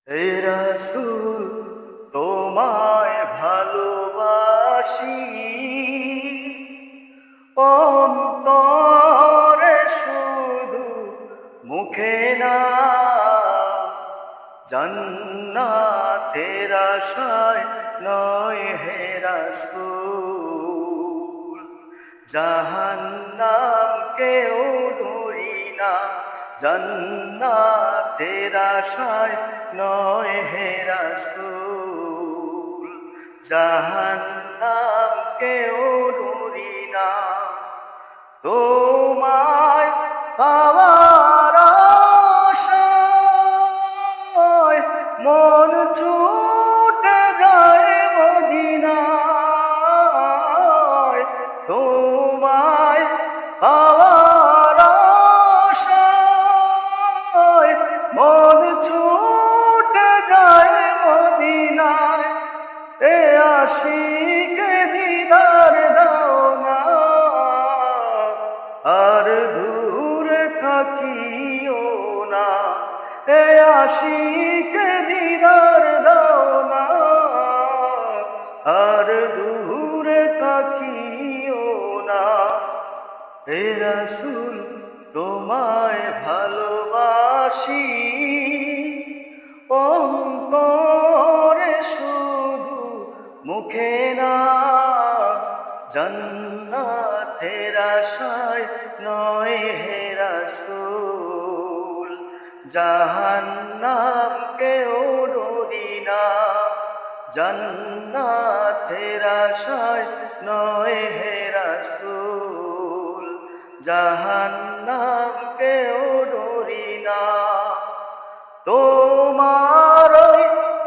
হে রাসূল তোমায় ভালোবাসি, অন্তরে শুধু মুখে না, জান্নাতের আশায় নয় হে রাসূল। জাহান্নাম কেউ ডরি না, জান্নাতের আশায় নয় হে রাসূল। জাহান্নাম কেউ ডরি না, তোমায় পাওয়ার আশায় মন ছুটে যায় মদিনায়। তোমায় পাওয়ার আশায় মন ছুটে যায় মদিনায়। এ আশিকে দিদার দাও না, আর দূরে থাকিও না। এ আশিকে দিদার দাও না, আর দূরে থাকিও না। হে রাসূল তোমায় ভালোবাসি, অন্তরে শুধু মুখে না, জান্নাতের আশায় নয় হে রাসূল। জাহান্নাম কেউ ডরি না, জান্নাতের আশায় নয় হে রাসূল। জাহান্নাম কেউ ডরি না, তোমার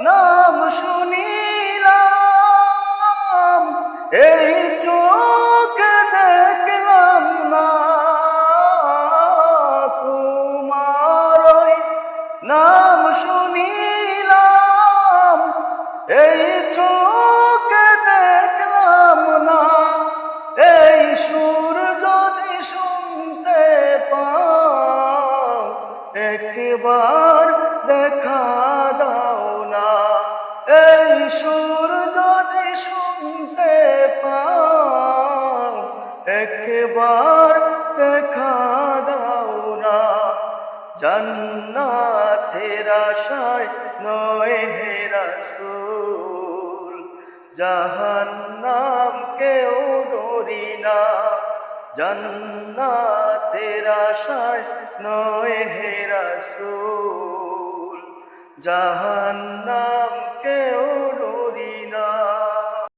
নাম শুনিলাম এই চোখে দেখলাম না। তোমার নাম শুনিলাম এই চোখে দেখলাম না। এই সুর যদি শুনতে পাও, একবার দেখা দাও না। এই সুর যদি শুনতে পাও, একবার দেখা দাও না। জান্নাতের আশায় নয় হে রাসূল। জাহান্নাম কেউ ডরি না, জান্নাতের আশায় নয় হে রাসূল। জাহান্নাম কেউ